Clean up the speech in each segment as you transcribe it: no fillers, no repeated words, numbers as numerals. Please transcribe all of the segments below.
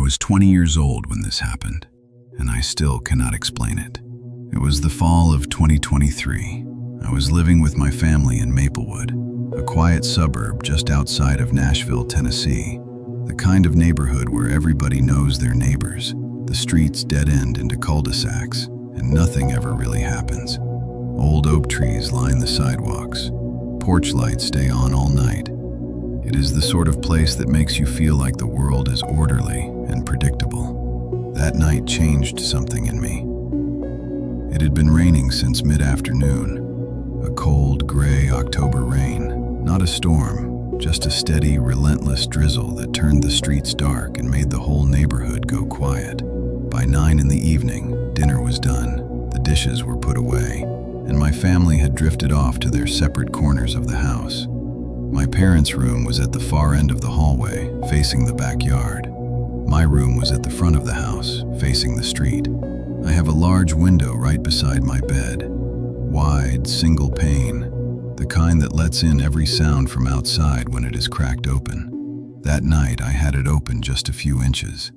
was 20 years old when this happened, and I still cannot explain it. It was the fall of 2023. I was living with my family in Maplewood, a quiet suburb just outside of Nashville, Tennessee. The kind of neighborhood where everybody knows their neighbors. The streets dead-end into cul-de-sacs, and nothing ever really happens. Old oak trees line the sidewalks. Porch lights stay on all night. It is the sort of place that makes you feel like the world is orderly and predictable. That night changed something in me. It had been raining since mid-afternoon. A cold, gray October rain. Not a storm, just a steady, relentless drizzle that turned the streets dark and made the whole neighborhood go quiet. By 9 in the evening, dinner was done, the dishes were put away, and my family had drifted off to their separate corners of the house. My parents' room was at the far end of the hallway, facing the backyard. My room was at the front of the house, facing the street. I have a large window right beside my bed. Wide, single pane, the kind that lets in every sound from outside when it is cracked open. That night I had it open just a few inches.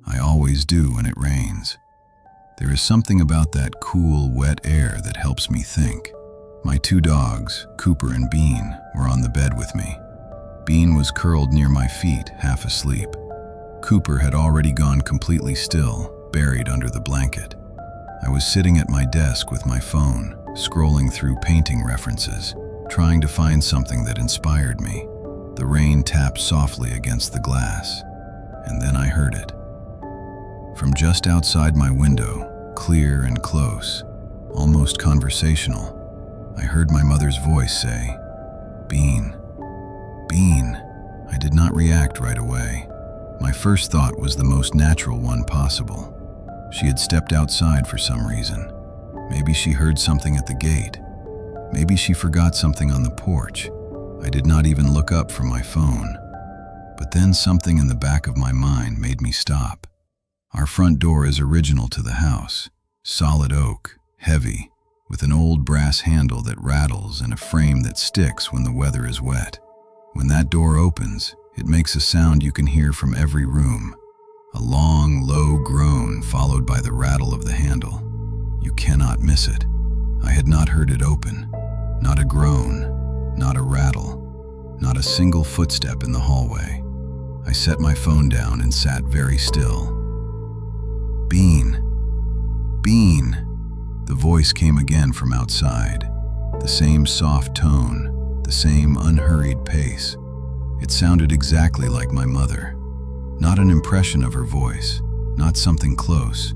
I always do when it rains. There is something about that cool, wet air that helps me think. My 2 dogs, Cooper and Bean, were on the bed with me. Bean was curled near my feet, half asleep. Cooper had already gone completely still, buried under the blanket. I was sitting at my desk with my phone, scrolling through painting references, trying to find something that inspired me. The rain tapped softly against the glass, and then I heard it. From just outside my window, clear and close, almost conversational, I heard my mother's voice say, "Bean, Bean." I did not react right away. My first thought was the most natural one possible. She had stepped outside for some reason. Maybe she heard something at the gate. Maybe she forgot something on the porch. I did not even look up from my phone. But then something in the back of my mind made me stop. Our front door is original to the house. Solid oak, heavy, with an old brass handle that rattles and a frame that sticks when the weather is wet. When that door opens, it makes a sound you can hear from every room. A long, low groan followed by the rattle of the handle. You cannot miss it. I had not heard it open. Not a groan, not a rattle, not a single footstep in the hallway. I set my phone down and sat very still. "Bean, Bean." The voice came again from outside. The same soft tone, the same unhurried pace. It sounded exactly like my mother. Not an impression of her voice, not something close.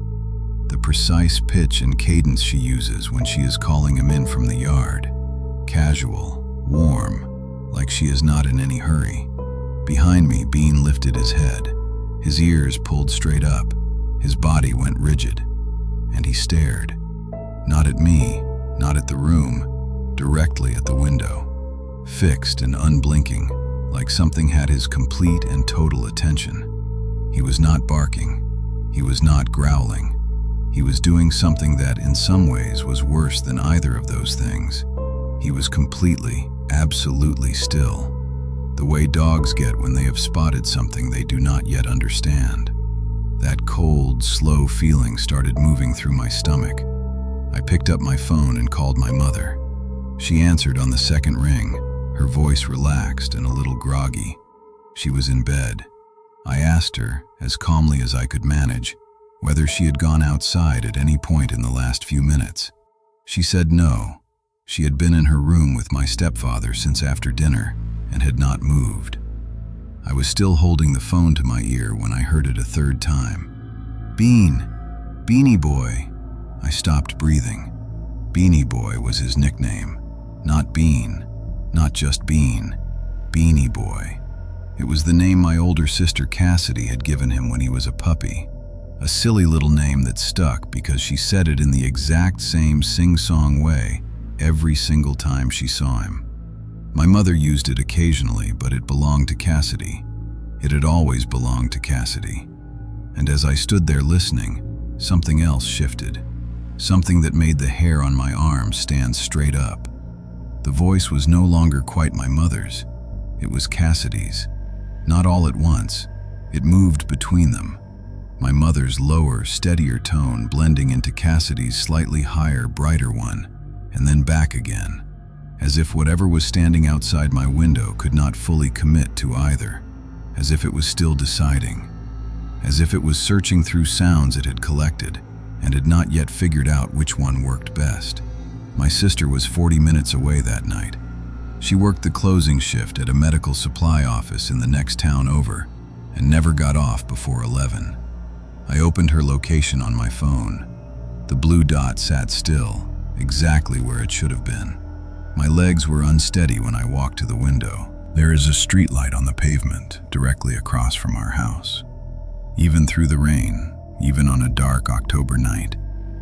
The precise pitch and cadence she uses when she is calling him in from the yard. Casual, warm, like she is not in any hurry. Behind me, Bean lifted his head. His ears pulled straight up. His body went rigid. And he stared. Not at me, not at the room, directly at the window. Fixed and unblinking, like something had his complete and total attention. He was not barking. He was not growling. He was doing something that, in some ways, was worse than either of those things. He was completely, absolutely still. The way dogs get when they have spotted something they do not yet understand. That cold, slow feeling started moving through my stomach. I picked up my phone and called my mother. She answered on the second ring, her voice relaxed and a little groggy. She was in bed. I asked her, as calmly as I could manage, whether she had gone outside at any point in the last few minutes. She said no. She had been in her room with my stepfather since after dinner and had not moved. I was still holding the phone to my ear when I heard it a third time. "Bean, Beanie Boy." I stopped breathing. Beanie Boy was his nickname. Not Bean, not just Bean, Beanie Boy. It was the name my older sister Cassidy had given him when he was a puppy. A silly little name that stuck because she said it in the exact same sing-song way every single time she saw him. My mother used it occasionally, but it belonged to Cassidy. It had always belonged to Cassidy. And as I stood there listening, something else shifted. Something that made the hair on my arm stand straight up. The voice was no longer quite my mother's. It was Cassidy's. Not all at once. It moved between them, my mother's lower, steadier tone blending into Cassidy's slightly higher, brighter one, and then back again, as if whatever was standing outside my window could not fully commit to either, as if it was still deciding, as if it was searching through sounds it had collected and had not yet figured out which one worked best. My sister was 40 minutes away that night. She worked the closing shift at a medical supply office in the next town over and never got off before 11. I opened her location on my phone. The blue dot sat still, exactly where it should have been. My legs were unsteady when I walked to the window. There is a street light on the pavement directly across from our house. Even through the rain, even on a dark October night,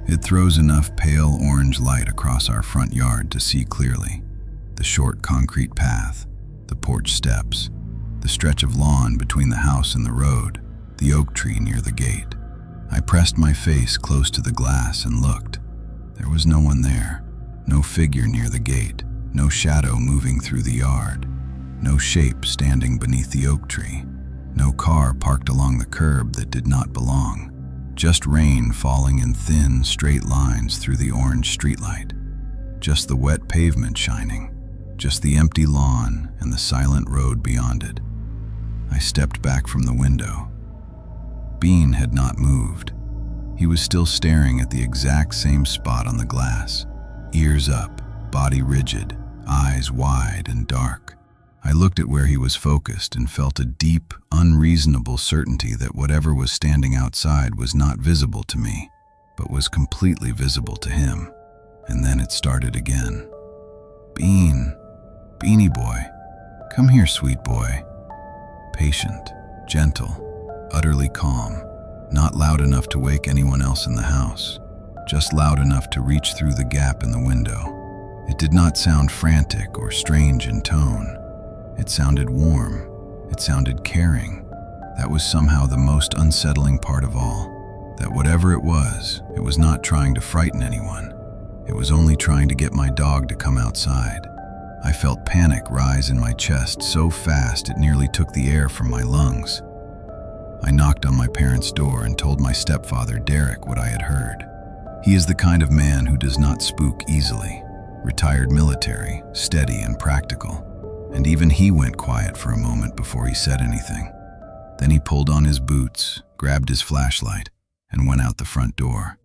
it throws enough pale orange light across our front yard to see clearly. The short concrete path, the porch steps, the stretch of lawn between the house and the road, the oak tree near the gate. I pressed my face close to the glass and looked. There was no one there, no figure near the gate, no shadow moving through the yard, no shape standing beneath the oak tree, no car parked along the curb that did not belong. Just rain falling in thin, straight lines through the orange streetlight. Just the wet pavement shining. Just the empty lawn and the silent road beyond it. I stepped back from the window. Bean had not moved. He was still staring at the exact same spot on the glass. Ears up, body rigid, eyes wide and dark. I looked at where he was focused and felt a deep, unreasonable certainty that whatever was standing outside was not visible to me, but was completely visible to him. And then it started again. Beanie boy, come here, sweet boy. Patient, gentle, utterly calm, not loud enough to wake anyone else in the house, just loud enough to reach through the gap in the window. It did not sound frantic or strange in tone. It sounded warm. It sounded caring. That was somehow the most unsettling part of all. That whatever it was not trying to frighten anyone. It was only trying to get my dog to come outside. I felt panic rise in my chest so fast it nearly took the air from my lungs. I knocked on my parents' door and told my stepfather, Derek, what I had heard. He is the kind of man who does not spook easily. Retired military, steady and practical. And even he went quiet for a moment before he said anything. Then he pulled on his boots, grabbed his flashlight, and went out the front door.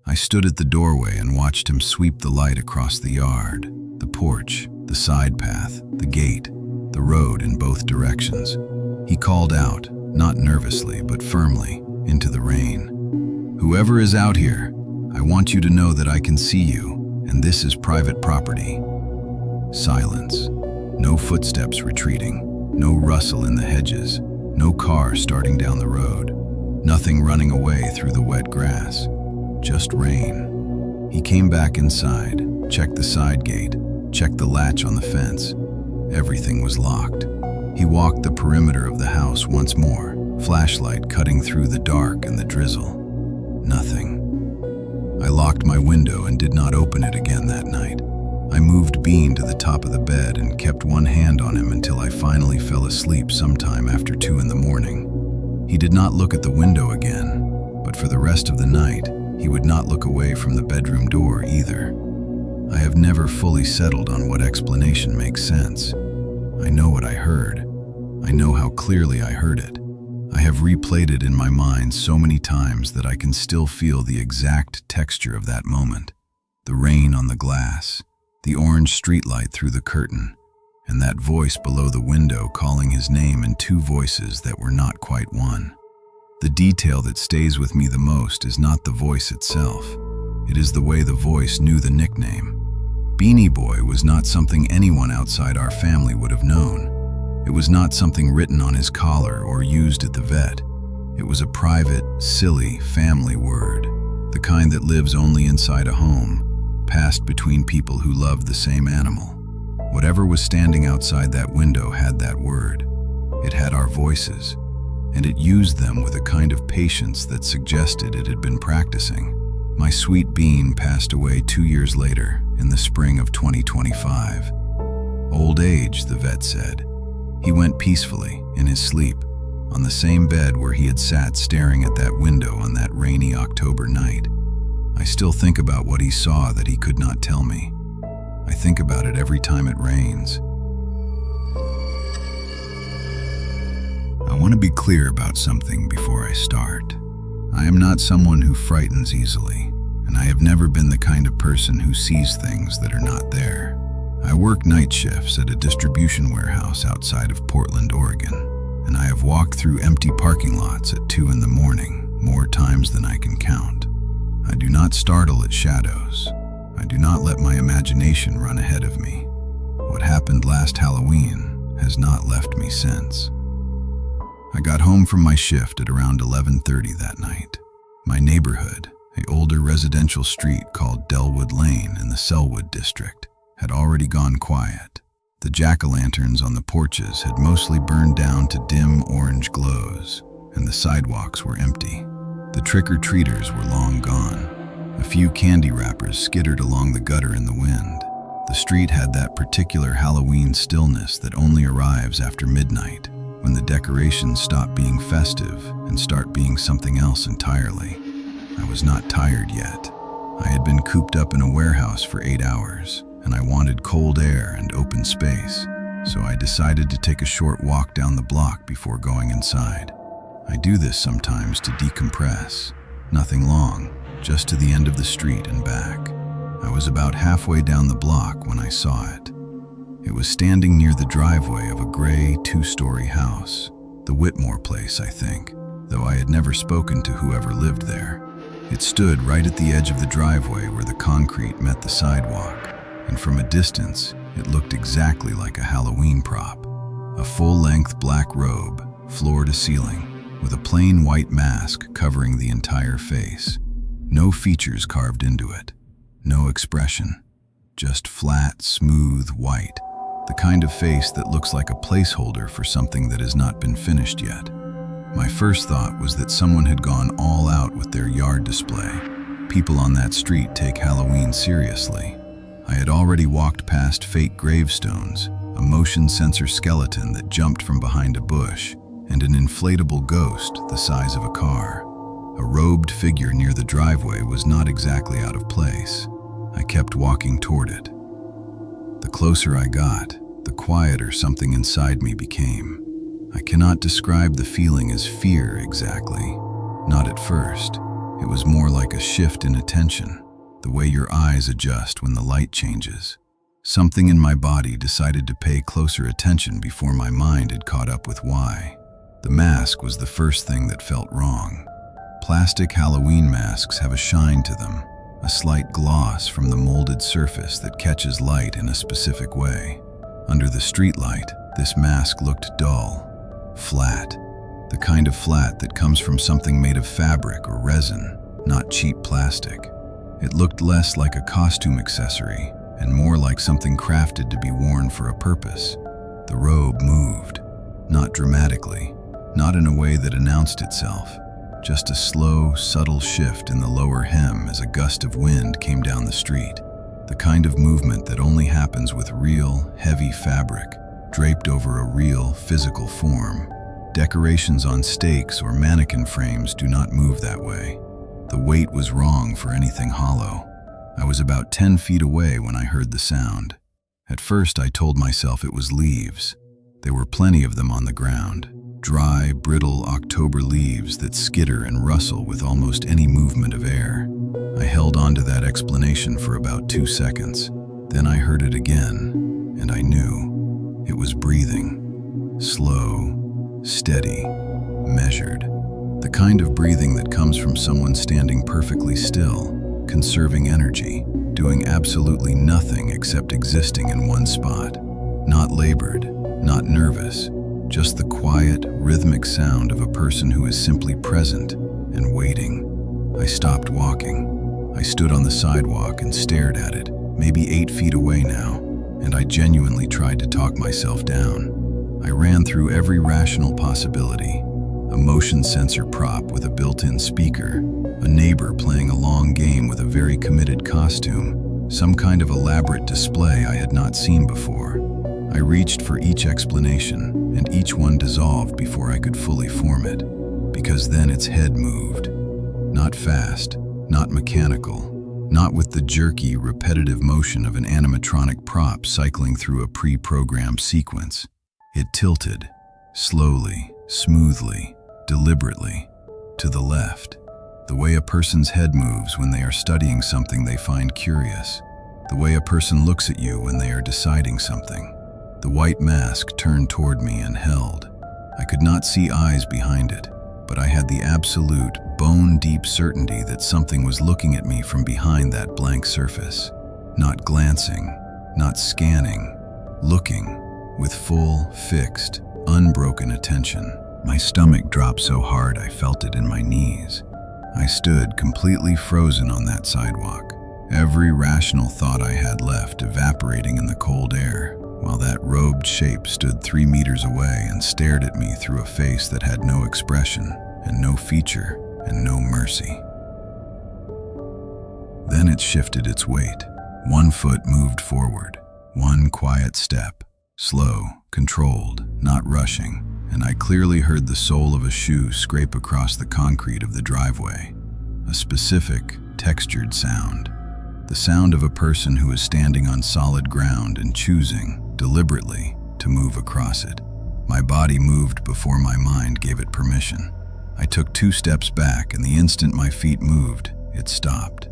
I stood at the doorway and watched him sweep the light across the yard, the porch, the side path, the gate, the road in both directions. He called out, not nervously but firmly, into the rain. "Whoever is out here, I want you to know that I can see you, and this is private property." Silence. No footsteps retreating, no rustle in the hedges, no car starting down the road, nothing running away through the wet grass, just rain. He came back inside, checked the side gate, checked the latch on the fence. Everything was locked. He walked the perimeter of the house once more, flashlight cutting through the dark and the drizzle. Nothing. I locked my window and did not open it again that night. I moved Bean to the top of the bed and kept one hand on him until I finally fell asleep sometime after 2 in the morning. He did not look at the window again, but for the rest of the night, he would not look away from the bedroom door either. I have never fully settled on what explanation makes sense. I know what I heard. I know how clearly I heard it. I have replayed it in my mind so many times that I can still feel the exact texture of that moment. The rain on the glass, the orange streetlight through the curtain, and that voice below the window calling his name in 2 voices that were not quite one. The detail that stays with me the most is not the voice itself. It is the way the voice knew the nickname. Beanie Boy was not something anyone outside our family would have known. It was not something written on his collar or used at the vet. It was a private, silly family word, the kind that lives only inside a home, passed between people who loved the same animal. Whatever was standing outside that window had that word. It had our voices, and it used them with a kind of patience that suggested it had been practicing. My sweet Bean passed away 2 years later, in the spring of 2025. Old age, the vet said. He went peacefully, in his sleep, on the same bed where he had sat staring at that window on that rainy October night. I still think about what he saw that he could not tell me. I think about it every time it rains. I want to be clear about something before I start. I am not someone who frightens easily, and I have never been the kind of person who sees things that are not there. I work night shifts at a distribution warehouse outside of Portland, Oregon, and I have walked through empty parking lots at 2 in the morning more times than I can count. I do not startle at shadows. I do not let my imagination run ahead of me. What happened last Halloween has not left me since. I got home from my shift at around 11:30 that night. My neighborhood, an older residential street called Dellwood Lane in the Sellwood district, had already gone quiet. The jack-o'-lanterns on the porches had mostly burned down to dim orange glows, and the sidewalks were empty. The trick-or-treaters were long gone. A few candy wrappers skittered along the gutter in the wind. The street had that particular Halloween stillness that only arrives after midnight, when the decorations stop being festive and start being something else entirely. I was not tired yet. I had been cooped up in a warehouse for 8 hours, and I wanted cold air and open space, so I decided to take a short walk down the block before going inside. I do this sometimes to decompress. Nothing long, just to the end of the street and back. I was about halfway down the block when I saw it. It was standing near the driveway of a gray 2-story house, the Whitmore place, I think, though I had never spoken to whoever lived there. It stood right at the edge of the driveway where the concrete met the sidewalk, and from a distance, it looked exactly like a Halloween prop. A full-length black robe, floor to ceiling, with a plain white mask covering the entire face. No features carved into it, no expression, just flat, smooth white, the kind of face that looks like a placeholder for something that has not been finished yet. My first thought was that someone had gone all out with their yard display. People on that street take Halloween seriously. I had already walked past fake gravestones, a motion sensor skeleton that jumped from behind a bush, and an inflatable ghost the size of a car. A robed figure near the driveway was not exactly out of place. I kept walking toward it. The closer I got, the quieter something inside me became. I cannot describe the feeling as fear exactly. Not at first. It was more like a shift in attention, the way your eyes adjust when the light changes. Something in my body decided to pay closer attention before my mind had caught up with why. The mask was the first thing that felt wrong. Plastic Halloween masks have a shine to them, a slight gloss from the molded surface that catches light in a specific way. Under the streetlight, this mask looked dull, flat, the kind of flat that comes from something made of fabric or resin, not cheap plastic. It looked less like a costume accessory and more like something crafted to be worn for a purpose. The robe moved, not dramatically, not in a way that announced itself, just a slow, subtle shift in the lower hem as a gust of wind came down the street, the kind of movement that only happens with real, heavy fabric, draped over a real, physical form. Decorations on stakes or mannequin frames do not move that way. The weight was wrong for anything hollow. I was about 10 feet away when I heard the sound. At first I told myself it was leaves. There were plenty of them on the ground. Dry, brittle October leaves that skitter and rustle with almost any movement of air. I held on to that explanation for about 2 seconds. Then I heard it again, and I knew. It was breathing. Slow, steady, measured. The kind of breathing that comes from someone standing perfectly still, conserving energy, doing absolutely nothing except existing in one spot. Not labored, not nervous, just the quiet, rhythmic sound of a person who is simply present and waiting. I stopped walking. I stood on the sidewalk and stared at it, maybe 8 feet away now, and I genuinely tried to talk myself down. I ran through every rational possibility. A motion sensor prop with a built-in speaker, a neighbor playing a long game with a very committed costume, some kind of elaborate display I had not seen before. I reached for each explanation, and each one dissolved before I could fully form it, because then its head moved. Not fast, not mechanical, not with the jerky, repetitive motion of an animatronic prop cycling through a pre-programmed sequence. It tilted, slowly, smoothly, deliberately, to the left, the way a person's head moves when they are studying something they find curious, the way a person looks at you when they are deciding something. The white mask turned toward me and held. I could not see eyes behind it, but I had the absolute, bone-deep certainty that something was looking at me from behind that blank surface. Not glancing, not scanning, looking, with full, fixed, unbroken attention. My stomach dropped so hard I felt it in my knees. I stood completely frozen on that sidewalk, every rational thought I had left evaporating in the cold air, while that robed shape stood 3 meters away and stared at me through a face that had no expression and no feature and no mercy. Then it shifted its weight. One foot moved forward, one quiet step, slow, controlled, not rushing, and I clearly heard the sole of a shoe scrape across the concrete of the driveway. A specific, textured sound. The sound of a person who is standing on solid ground and choosing, deliberately, to move across it. My body moved before my mind gave it permission. I took 2 steps back, and the instant my feet moved, it stopped.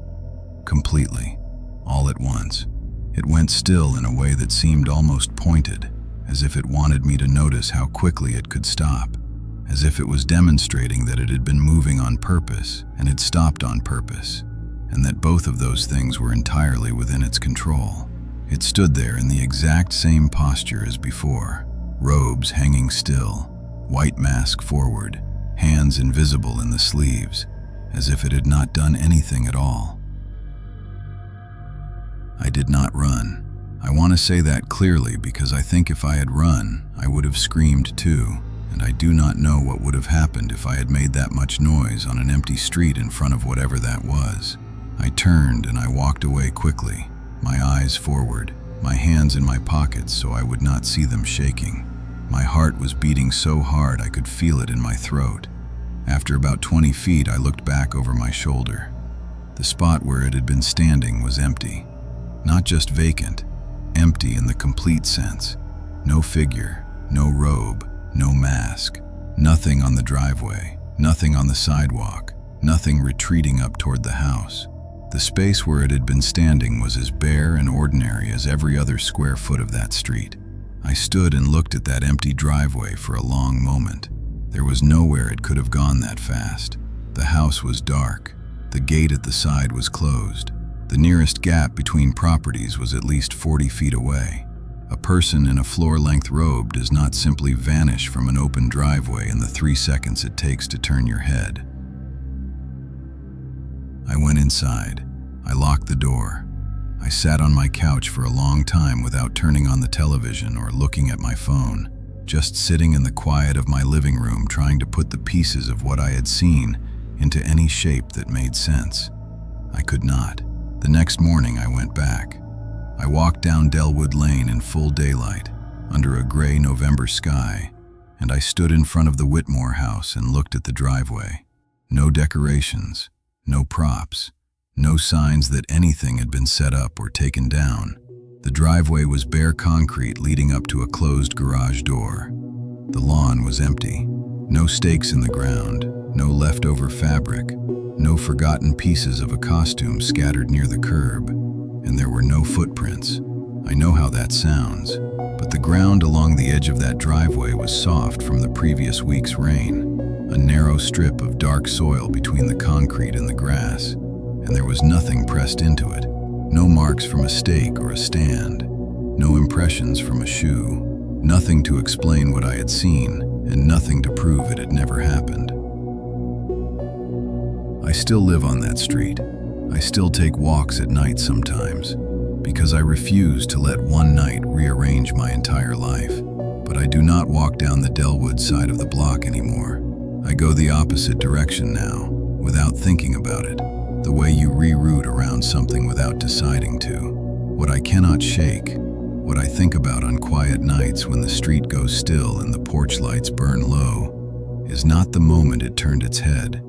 Completely. All at once. It went still in a way that seemed almost pointed, as if it wanted me to notice how quickly it could stop, as if it was demonstrating that it had been moving on purpose and had stopped on purpose, and that both of those things were entirely within its control. It stood there in the exact same posture as before, robes hanging still, white mask forward, hands invisible in the sleeves, as if it had not done anything at all. I did not run. I want to say that clearly because I think if I had run, I would have screamed too, and I do not know what would have happened if I had made that much noise on an empty street in front of whatever that was. I turned and I walked away quickly, my eyes forward, my hands in my pockets so I would not see them shaking. My heart was beating so hard I could feel it in my throat. After about 20 feet, I looked back over my shoulder. The spot where it had been standing was empty. Not just vacant, empty in the complete sense. No figure, no robe, no mask, nothing on the driveway, nothing on the sidewalk, nothing retreating up toward the house. The space where it had been standing was as bare and ordinary as every other square foot of that street. I stood and looked at that empty driveway for a long moment. There was nowhere it could have gone that fast. The house was dark. The gate at the side was closed. The nearest gap between properties was at least 40 feet away. A person in a floor-length robe does not simply vanish from an open driveway in the 3 seconds it takes to turn your head. I went inside. I locked the door. I sat on my couch for a long time without turning on the television or looking at my phone, just sitting in the quiet of my living room trying to put the pieces of what I had seen into any shape that made sense. I could not. The next morning I went back. I walked down Dellwood Lane in full daylight, under a gray November sky, and I stood in front of the Whitmore house and looked at the driveway. No decorations, no props, no signs that anything had been set up or taken down. The driveway was bare concrete leading up to a closed garage door. The lawn was empty. No stakes in the ground, no leftover fabric, no forgotten pieces of a costume scattered near the curb, and there were no footprints. I know how that sounds, but the ground along the edge of that driveway was soft from the previous week's rain, a narrow strip of dark soil between the concrete and the grass, and there was nothing pressed into it. No marks from a stake or a stand, no impressions from a shoe, nothing to explain what I had seen, and nothing to prove it had never happened. I still live on that street. I still take walks at night sometimes, because I refuse to let one night rearrange my entire life. But I do not walk down the Dellwood side of the block anymore. I go the opposite direction now, without thinking about it, the way you reroute around something without deciding to. What I cannot shake, What I think about on quiet nights when the street goes still and the porch lights burn low is not the moment it turned its head.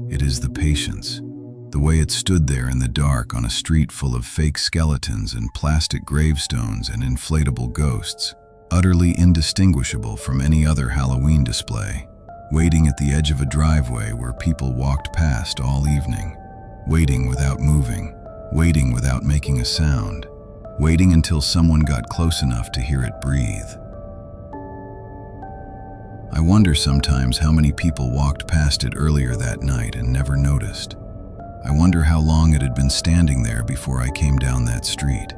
It is the patience. The way it stood there in the dark on a street full of fake skeletons and plastic gravestones and inflatable ghosts, utterly indistinguishable from any other Halloween display, waiting at the edge of a driveway where people walked past all evening, waiting without moving, waiting without making a sound, waiting until someone got close enough to hear it breathe. I wonder sometimes how many people walked past it earlier that night and never noticed. I wonder how long it had been standing there before I came down that street.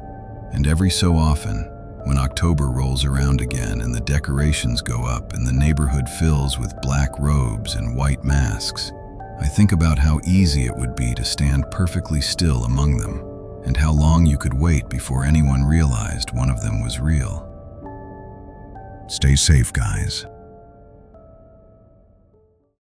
And every so often, when October rolls around again and the decorations go up and the neighborhood fills with black robes and white masks, I think about how easy it would be to stand perfectly still among them, and how long you could wait before anyone realized one of them was real. Stay safe, guys.